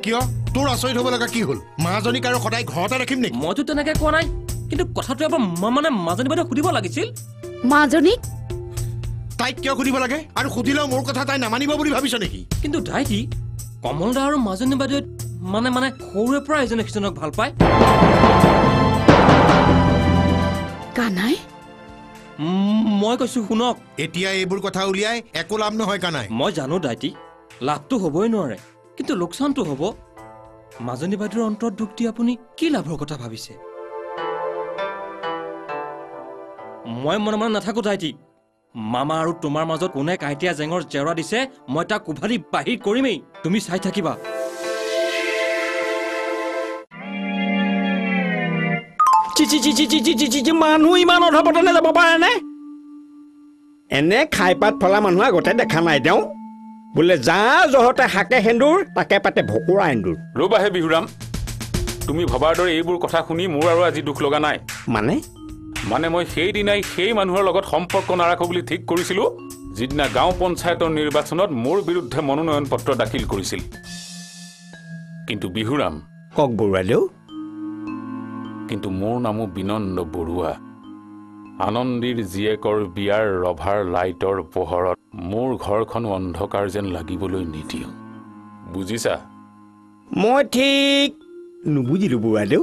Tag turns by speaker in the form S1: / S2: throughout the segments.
S1: কিয় তোৰ আচৰিত হ'ব লগা কি হ'ল মাজনীক আৰু সদায় ঘৰতে ৰাখিম নেকি
S2: মইতো তেনেকৈ কোৱা নাই কিন্তু কথাটো এবাৰ মানে মাজনী বাইদেউ সুধিব লাগিছিল
S3: মাজনীক
S1: তাইক কিয় সুধিব লাগে আৰু সুধিলেও মোৰ কথা তাই নামানিব বুলি ভাবিছ নেকি
S2: কিন্তু দাইটি কমল দা আৰু মাজনী বাইদেউ মানে সৰুৰে পৰা এজনে সিজনক ভাল পায়
S3: কানাই
S2: মই কৈছো শুনক
S1: এতিয়া এইবোৰ কথা উলিয়াই একো লাভ নহয় কানাই
S2: মই জানো দাইটি লাভটো হ'বই নোৱাৰে কিন্তু লোকচানটো হ'ব মাজনী বাইদেউৰ অন্তৰত দুখ দি আপুনি কি লাভৰ কথা ভাবিছে মই মনে মনে নাথাকো দাইটি মামা আৰু তোমাৰ মাজত কোনে কাইটিয়া জেঙৰ জেওৰা দিছে মই তাক উভালি বাহিৰ কৰিমেই তুমি চাই থাকিবা
S4: মানুহ ইমান অধপতনে যাব পাৰে নে এনে খাই পাত ফলা মানুহ আগতে দেখা নাই তেওঁ বোলে যা জহতে হাকে সেন্দুৰ তাকে পাতে ভকুৰা এন্দুৰ
S5: ৰবাহে বিহুৰাম তুমি ভবাৰ দৰে এইবোৰ কথা শুনি মোৰ আৰু আজি দুখ লগা নাই মানে মই সেইদিনাই সেই মানুহৰ লগত সম্পৰ্ক নাৰাখো বুলি ঠিক কৰিছিলো যিদিনা গাঁও পঞ্চায়তৰ নিৰ্বাচনত মোৰ বিৰুদ্ধে মনোনয়ন পত্ৰ দাখিল কৰিছিল কিন্তু বিহুৰাম
S4: কক বৰুৱালেও
S5: কিন্তু মোৰ নামো বিনন্দ বৰুৱা আনন্দীৰ জীয়েকৰ বিয়াৰ ৰভাৰ লাইটৰ পোহৰত মোৰ ঘৰখন অন্ধকাৰ যেন লাগিবলৈ নিদিওঁ বুজিছা
S4: মই ঠিক নুবুজিলো বৰুৱালেও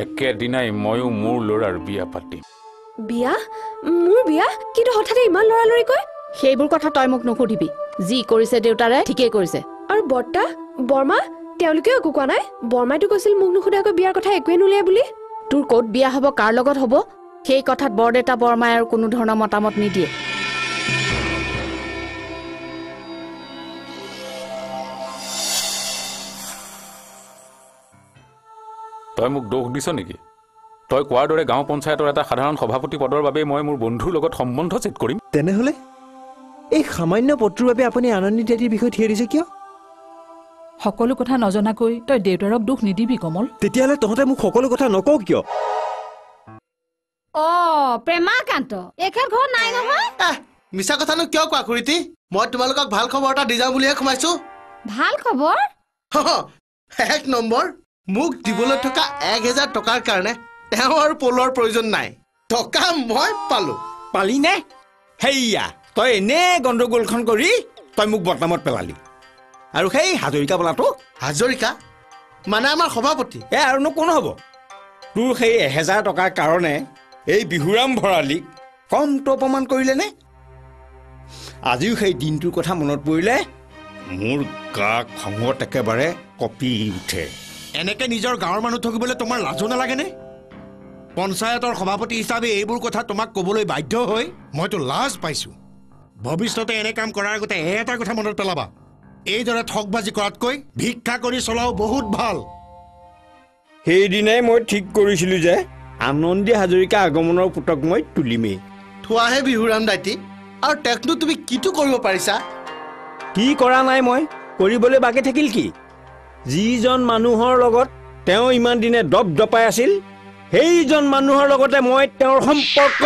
S5: একেদিনাই ময়ো মোৰ ল'ৰাৰ বিয়া পাতিম
S6: বিয়া মোৰ বিয়া কিন্তু হঠাতে ইমান লৰালৰি কয়
S3: সেইবোৰ কথা তই মোক নুসুধিবি যি কৰিছে দেউতাৰে ঠিকেই কৰিছে
S6: আৰু বৰ্তা বৰ্মা তেওঁলোকেও একো কোৱা নাই বৰ্মাইতো কৈছিল মোক নুসুধাকৈ বিয়াৰ কথা একোৱে নুলিয়াই বুলি
S3: তোৰ ক'ত বিয়া হ'ব কাৰ লগত হ'ব সেই কথাত বৰদেউতা বৰ্মাই আৰু কোনো ধৰণৰ মতামত নিদিয়ে
S5: তই মোক দোষ দিছ নেকি তই কোৱাৰ দৰে গাঁও পঞ্চায়তৰ এটা সাধাৰণ সভাপতি পদৰ বাবে মই মোৰ বন্ধুৰ লগত সম্বন্ধ ছেদ কৰিম
S7: তেনেহ'লে এই সামান্য পত্ৰৰ বাবে আপুনি আনন্দী দাদিৰ বিষয়ে থিয় দিছে কিয়
S8: সকলো কথা নজনাকৈ তই দেউতাৰক দুখ নিদিবি কমল
S7: তেতিয়াহ'লে তহঁতে মোক সকলো কথা নকওঁ কিয়
S3: প্ৰেমাকান্ত এখেত ঘৰত নাই নহয়
S9: মিছা কথানো কিয় কোৱা খুৰীতি মই তোমালোকক ভাল খবৰ এটা দি যাওঁ বুলিহে সোমাইছো
S3: ভাল খবৰ
S9: এক নম্বৰ মোক দিবলৈ থকা 1000 টকাৰ কাৰণে তেওঁ আৰু পলৰ প্ৰয়োজন নাই টকা মই পালো
S4: পালি নে হেইয়া তই এনে গণ্ডগোলখন কৰি তই মোক বদনামত পেলালি আৰু সেই হাজৰিকা বোলাটো
S9: হাজৰিকা মানে আমাৰ সভাপতি
S4: আৰুনো কোন হ'ব তোৰ সেই 1000 টকাৰ কাৰণে এই বিহুৰাম ভৰালীক কমটো অপমান কৰিলে নে আজিও সেই দিনটোৰ কথা মনত পৰিলে মোৰ গা খঙত একেবাৰে কঁপি উঠে
S1: এনেকে নিজৰ গাঁৱৰ মানুহ থাকিবলৈ তোমাৰ লাজো নালাগেনে পঞ্চায়তৰ সভাপতি হিচাপে এইবোৰ কথা তোমাক ক'বলৈ বাধ্য হৈ মইতো লাজ পাইছো ভৱিষ্যতে এনে কাম কৰাৰ আগতে এটা কথা মনত পেলাবা এইদৰে ঠগবাজি কৰাতকৈ ভিক্ষা কৰি চলাও বহুত ভাল
S4: সেইদিনাই মই ঠিক কৰিছিলো যে আনন্দী হাজৰিকা আগমনৰ পুতক মই তুলিমেই
S9: থোৱাহে বিহুৰাম দাইটি আৰু তেকনো তুমি কিটো কৰিব পাৰিছা
S4: কি কৰা নাই মই কৰিবলৈ বাকী থাকিল কি যিজন মানুহৰ লগত তেওঁ ইমান দিনে দপ দপাই আছিল সেইজন মানুহৰ লগতে মই তেওঁৰ সম্পৰ্ক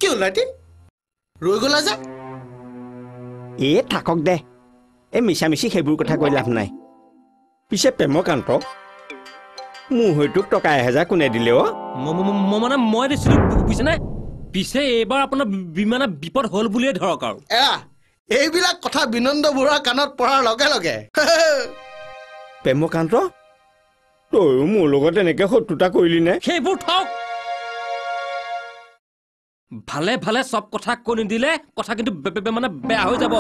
S9: কি হ'ল দাইটি ৰৈ গ'লা যে
S4: থাকক দে এই মিছামিছি সেইবোৰ কথা কৈ লাভ নাই পিছে প্ৰেমকান্ত মোৰ হয়তো টকা 1000 কোনে দিলে
S2: মানে মই দিছিলো বুজিছেনে পিছে এইবাৰ আপোনাৰ বিমানে বিপদ হ'ল বুলিয়ে ধৰক আৰু
S9: এইবিলাক কথা বিনন্দ বৰুৱাৰ কাণত পৰাৰ লগে লগে
S4: প্ৰেমকান্ত তইও মোৰ লগত এনেকে শত্ৰুতা কৰিলি নে
S2: সেইবোৰ থওক ভালে ভালে চব কথা কৈ নিদিলে কথা কিন্তু মানে বেয়া হৈ যাব